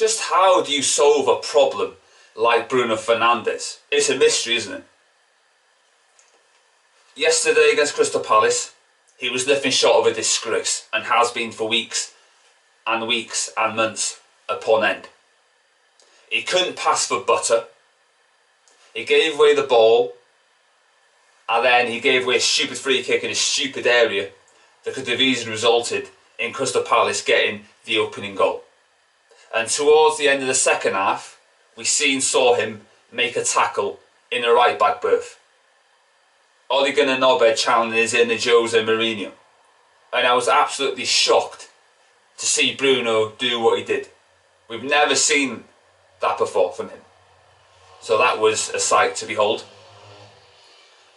Just how do you solve a problem like Bruno Fernandes? It's a mystery, isn't it? Yesterday against Crystal Palace, he was nothing short of a disgrace and has been for weeks and weeks and months upon end. He couldn't pass for butter. He gave away the ball, and then he gave away a stupid free kick in a stupid area that could have easily resulted in Crystal Palace getting the opening goal. And towards the end of the second half, we saw him make a tackle in a right back berth. Ole Gunnar Solskjaer channeling his inner Jose Mourinho. And I was absolutely shocked to see Bruno do what he did. We've never seen that before from him. So that was a sight to behold.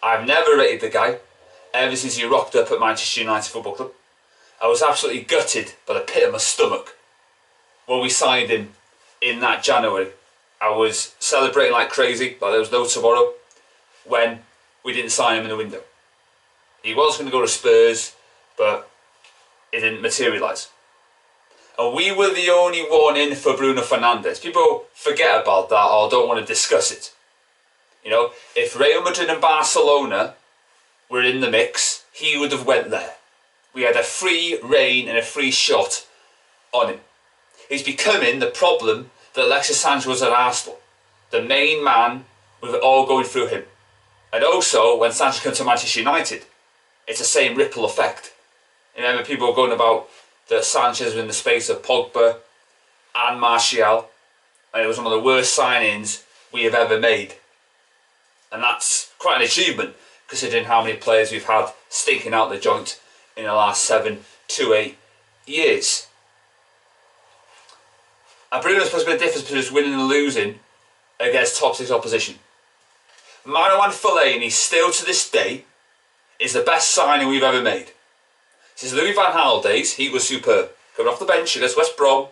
I've never rated the guy ever since he rocked up at Manchester United Football Club. I was absolutely gutted by the pit of my stomach when we signed him in that January. I was celebrating like crazy, like there was no tomorrow, when we didn't sign him in the window. He was going to go to Spurs, but it didn't materialise. And we were the only one in for Bruno Fernandes. People forget about that or don't want to discuss it. You know, if Real Madrid and Barcelona were in the mix, he would have went there. We had a free reign and a free shot on him. He's becoming the problem that Alexis Sanchez was at Arsenal. The main man with it all going through him. And also, when Sanchez came to Manchester United, it's the same ripple effect. You remember people were going about that Sanchez was in the space of Pogba and Martial, and it was one of the worst signings we have ever made. And that's quite an achievement, considering how many players we've had stinking out the joint in the last 7 to 8 years. And Bruno's supposed to be the difference between winning and losing against top 6 opposition. Marouane Fellaini, still to this day, is the best signing we've ever made. Since Louis van Gaal days, he was superb. Coming off the bench against West Brom,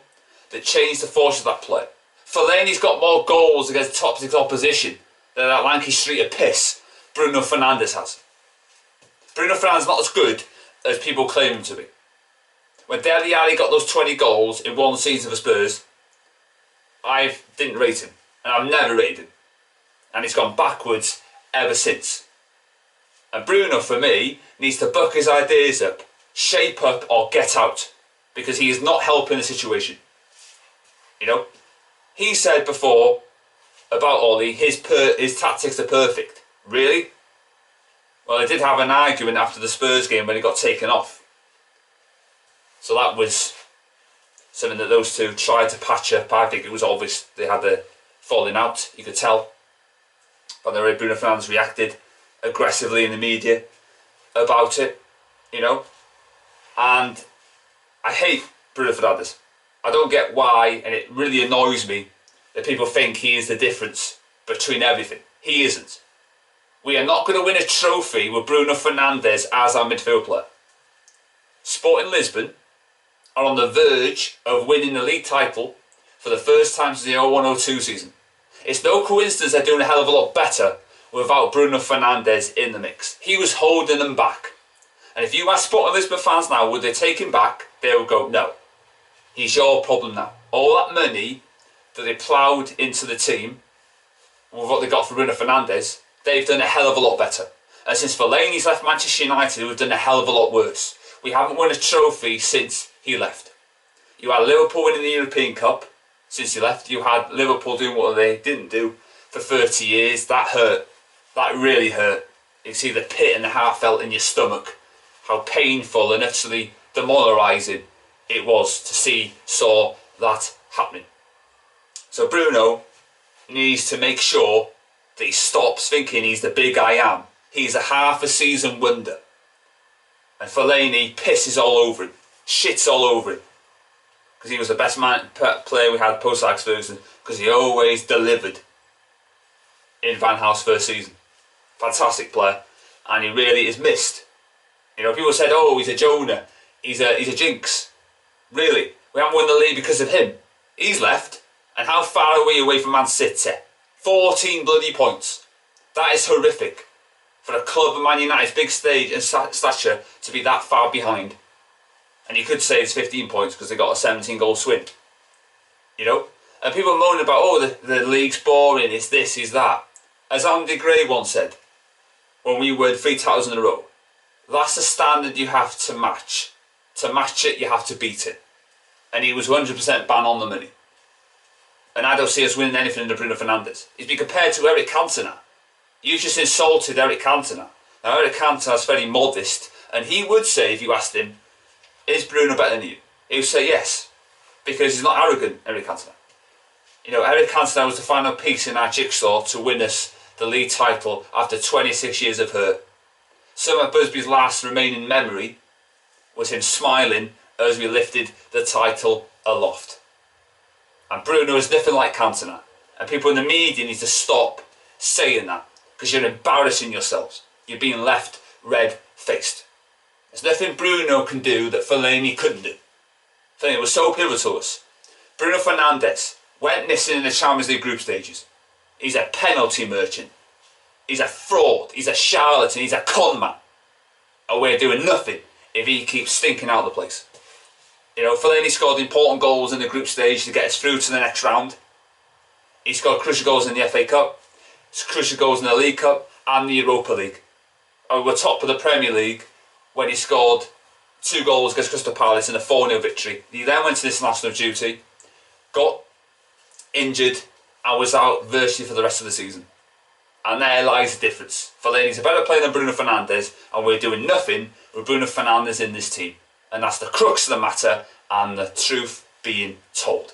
that changed the force of that play. Fellaini's got more goals against top 6 opposition than that lanky street of piss Bruno Fernandes has. Bruno Fernandes is not as good as people claim him to be. When Dele Alli got those 20 goals in one season for Spurs, I didn't rate him, and I've never rated him. And he's gone backwards ever since. And Bruno, for me, needs to buck his ideas up, shape up or get out, because he is not helping the situation. You know, he said before about Ollie, his tactics are perfect. Really? Well, they did have an argument after the Spurs game when he got taken off. So that was something that those two tried to patch up. I think it was obvious they had a falling out, you could tell. But the way Bruno Fernandes reacted aggressively in the media about it, you know. And I hate Bruno Fernandes. I don't get why, and it really annoys me that people think he is the difference between everything. He isn't. We are not going to win a trophy with Bruno Fernandes as our midfield player. Sporting Lisbon are on the verge of winning the league title for the first time since the 01-02 season. It's no coincidence they're doing a hell of a lot better without Bruno Fernandes in the mix. He was holding them back. And if you ask Sporting Lisbon fans now, would they take him back? They will go, no. He's your problem now. All that money that they ploughed into the team, with what they got for Bruno Fernandes, they've done a hell of a lot better. And since Fellaini's left Manchester United, we've done a hell of a lot worse. We haven't won a trophy since he left. You had Liverpool winning the European Cup since he left. You had Liverpool doing what they didn't do for 30 years. That hurt. That really hurt. You see the pit and the heartfelt in your stomach. How painful and utterly demoralising it was to saw that happening. So Bruno needs to make sure that he stops thinking he's the big I am. He's a half a season wonder. And Fellaini pisses all over him. Shits all over him. Because he was the best player we had post Alex Ferguson. Because he always delivered in Van Gaal's first season. Fantastic player. And he really is missed. You know, people said, oh, he's a Jonah. He's a jinx. Really? We haven't won the league because of him. He's left. And how far are we away from Man City? 14 bloody points. That is horrific. For a club of Man United's big stage and stature to be that far behind. And you could say it's 15 points because they got a 17 goal swing. You know? And people moaning about, oh, the league's boring, it's this, it's that. As Andy Gray once said, when we won 3 titles in a row, that's the standard you have to match. To match it, you have to beat it. And he was 100% bang on the money. And I don't see us winning anything under Bruno Fernandes. He's been compared to Eric Cantona. You just insulted Eric Cantona. Now, Eric Cantona's very modest, and he would say, if you asked him, is Bruno better than you? He would say yes, because he's not arrogant, Eric Cantona. You know, Eric Cantona was the final piece in our jigsaw to win us the league title after 26 years of hurt. Some of Busby's last remaining memory was him smiling as we lifted the title aloft. And Bruno is nothing like Cantona. And people in the media need to stop saying that, because you're embarrassing yourselves. You're being left red-faced. There's nothing Bruno can do that Fellaini couldn't do. Fellaini was so pivotal to us. Bruno Fernandes went missing in the Champions League group stages. He's a penalty merchant. He's a fraud. He's a charlatan. He's a con man. And we're doing nothing if he keeps stinking out of the place. You know, Fellaini scored important goals in the group stage to get us through to the next round. He scored crucial goals in the FA Cup, crucial goals in the League Cup and the Europa League. And we were top of the Premier League when he scored 2 goals against Crystal Palace in a 4-0 victory. He then went to international duty, got injured and was out virtually for the rest of the season. And there lies the difference. Fellaini's a better player than Bruno Fernandes, and we're doing nothing with Bruno Fernandes in this team. And that's the crux of the matter and the truth being told.